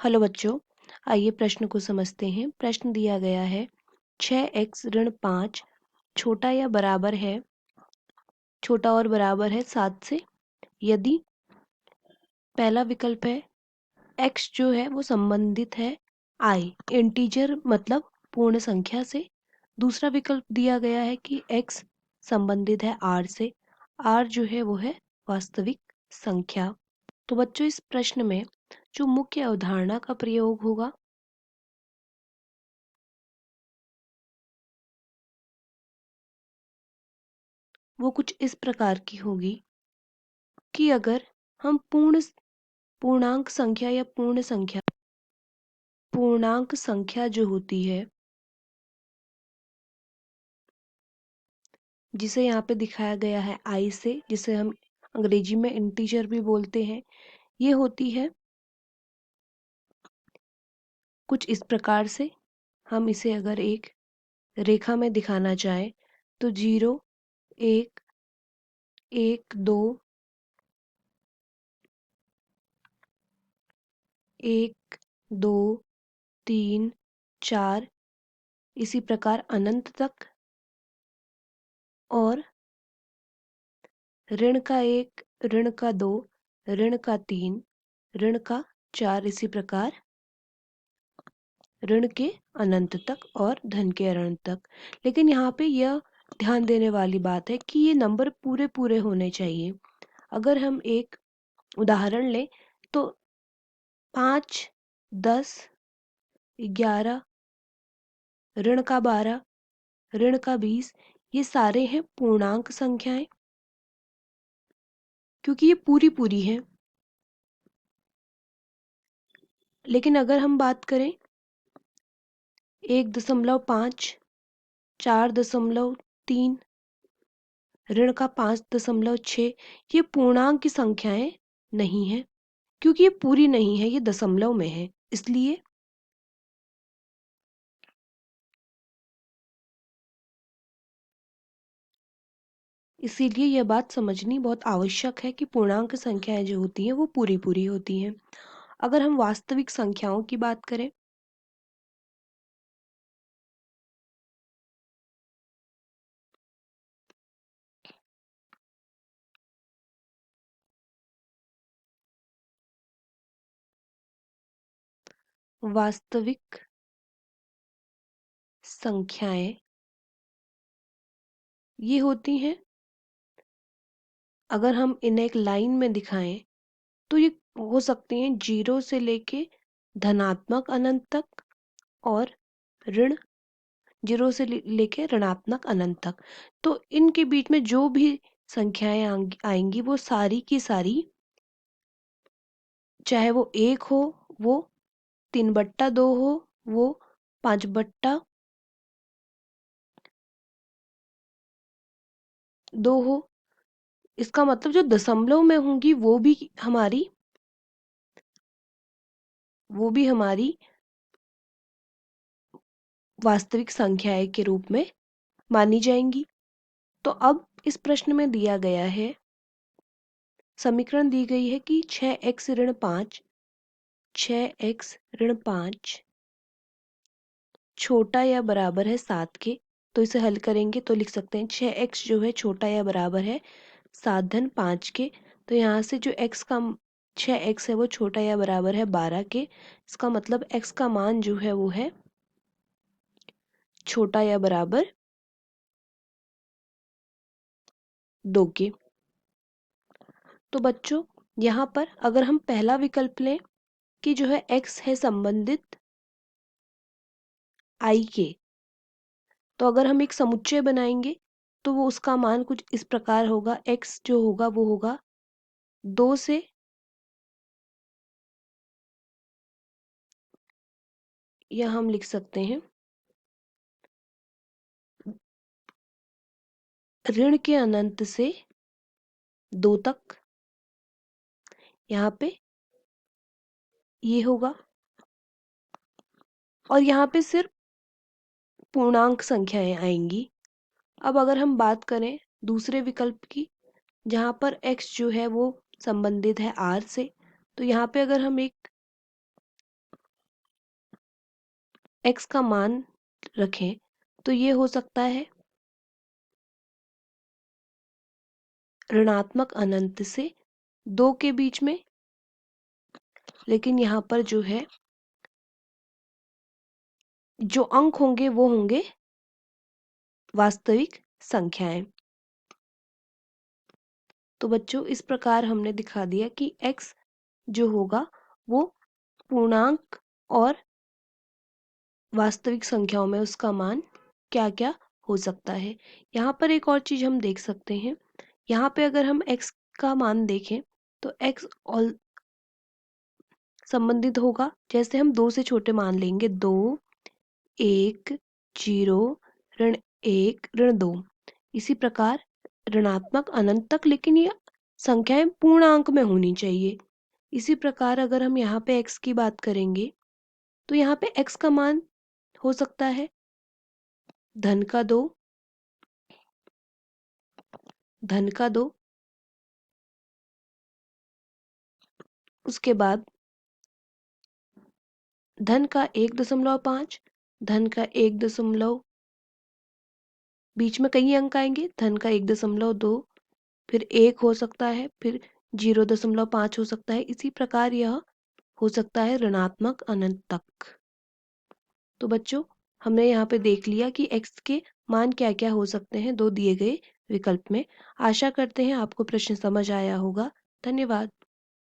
Hello बच्चों, आइए प्रश्न को समझते हैं। प्रश्न दिया गया है 6x ऋण 5 छोटा या बराबर है, छोटा और बराबर है 7 से, यदि पहला विकल्प है x जो है वो संबंधित है i इंटीजर मतलब पूर्ण संख्या से। दूसरा विकल्प दिया गया है कि x संबंधित है r से, r जो है वो है वास्तविक संख्या। तो बच्चों इस प्रश्न में जो मुख्य अवधारणा का प्रयोग होगा वो कुछ इस प्रकार की होगी कि अगर हम पूर्णांक संख्या या पूर्णांक संख्या जो होती है, जिसे यहाँ पे दिखाया गया है i से, जिसे हम अंग्रेजी में इंटीजर भी बोलते हैं, ये होती है कुछ इस प्रकार से। हम इसे अगर एक रेखा में दिखाना चाहें तो 0 1 1 2 1 2 3 4 इसी प्रकार अनंत तक, और ऋण का 1 ऋण का 2 ऋण का 3 ऋण का 4 इसी प्रकार ऋण के अनंत तक और धन के अनंत तक। लेकिन यहाँ पे यह ध्यान देने वाली बात है कि ये नंबर पूरे पूरे होने चाहिए। अगर हम एक उदाहरण लें तो 5 10 11 ऋण का 12 ऋण का 20 ये सारे हैं पूर्णांक संख्याएं, क्योंकि ये पूरी पूरी हैं। लेकिन अगर हम बात करें 1.5 4.3 ऋण का 5.6 ये पूर्णांक की संख्याएं नहीं है, क्योंकि ये पूरी नहीं है, ये दशमलव में है। इसीलिए यह बात समझनी बहुत आवश्यक है कि पूर्णांक संख्याएं जो होती हैं वो पूरी पूरी होती हैं। अगर हम वास्तविक संख्याओं की बात करें वास्तविक संख्याएं ये होती हैं, अगर हम इन्हें एक लाइन में दिखाएं तो ये हो सकती हैं 0 से लेके धनात्मक अनंत तक और ऋण 0 से लेके ऋणात्मक अनंत तक। तो इनके बीच में जो भी संख्याएं आएंगी वो सारी की सारी, चाहे वो 1 हो, वो 3/2 हो, वो 5/2 हो, इसका मतलब जो दशमलव में होंगी वो भी हमारी वास्तविक संख्याएं के रूप में मानी जाएंगी। तो अब इस प्रश्न में दिया गया है, समीकरण दी गई है कि 6x ऋण 5 छोटा या बराबर है 7 के। तो इसे हल करेंगे तो लिख सकते हैं 6x जो है छोटा या बराबर है 7 धन 5 के। तो यहाँ से जो 6x है वो छोटा या बराबर है 12 के। इसका मतलब x का मान जो है वो है छोटा या बराबर 2 के। तो बच्चों यहाँ पर अगर हम पहला विकल्प लें कि जो है x है संबंधित i के, तो अगर हम एक समुच्चय बनाएंगे तो वो उसका मान कुछ इस प्रकार होगा, x जो होगा वो होगा 2 से, या हम लिख सकते हैं ऋण के अनंत से 2 तक, यहाँ पे ये होगा। और यहाँ पे सिर्फ पूर्णांक संख्याएं आएंगी। अब अगर हम बात करें दूसरे विकल्प की, जहाँ पर x जो है वो संबंधित है r से, तो यहाँ पे अगर हम एक x का मान रखें तो ये हो सकता है ऋणात्मक अनंत से 2 के बीच में, लेकिन यहाँ पर जो है जो अंक होंगे वो होंगे वास्तविक संख्याएं। तो बच्चों इस प्रकार हमने दिखा दिया कि x जो होगा वो पूर्णांक और वास्तविक संख्याओं में उसका मान क्या क्या हो सकता है। यहाँ पर एक और चीज हम देख सकते हैं, यहाँ पे अगर हम x का मान देखें तो x ऑल संबंधित होगा, जैसे हम 2 से छोटे मान लेंगे 2, 1, 0, ऋण 1, ऋण 2, इसी प्रकार ऋणात्मक अनंत तक, लेकिन ये संख्याएं पूर्णांक में होनी चाहिए। इसी प्रकार अगर हम यहाँ पे x की बात करेंगे तो यहाँ पे x का मान हो सकता है धन का 2, धन का 2, उसके बाद धन का 1.5, धन का 1 बीच में कई अंक आएंगे, धन का 1.2, फिर 1 हो सकता है, फिर 0.5 हो सकता है। इसी प्रकार यह हो सकता है ऋणात्मक अनंत तक। तो बच्चों हमने यहाँ पे देख लिया कि x के मान क्या क्या हो सकते हैं 2 दिए गए विकल्प में। आशा करते हैं आपको प्रश्न समझ आया होगा। धन्यवाद।